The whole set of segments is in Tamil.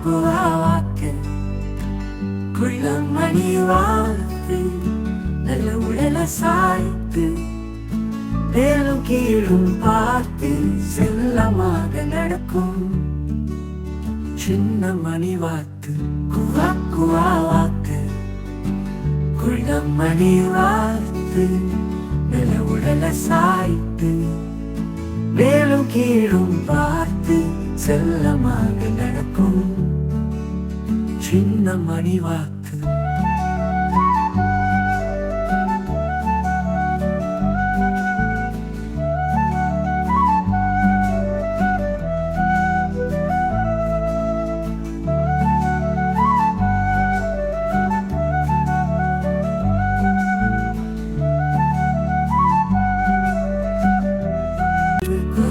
வாக்கு குள்ளமணி வாழ்த்து நல்ல உடல சாய்த்து மேலும் கீழும் பார்த்து செல்லமாக நடக்கும் சின்ன மணி வாத்து குவா வாக்கு குள்ளமணி வாழ்த்து நல்ல உடல சாய்த்து மேலும் கீழும் பார்த்து செல்லமாக நடக்கும் சின்ன மணி வாத்து.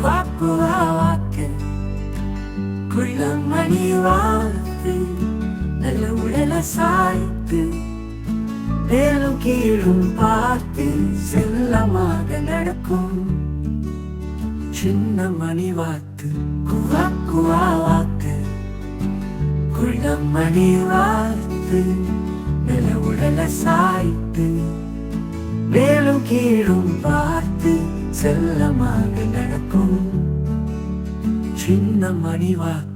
வாக்கு குள்ளமணி வாழ்த்து நல்ல உடல சாய்த்து மேலும் கீழும் பார்த்து செல்லமாக நடக்கும் சின்ன மணி வாத்து வாக்கு குள்ளமணி வாழ்த்து நல்ல உடல சாய்த்து மேலும் கீழும் பார்த்து செல்லமாக நடக்கும் சின்ன மணி வாத்து.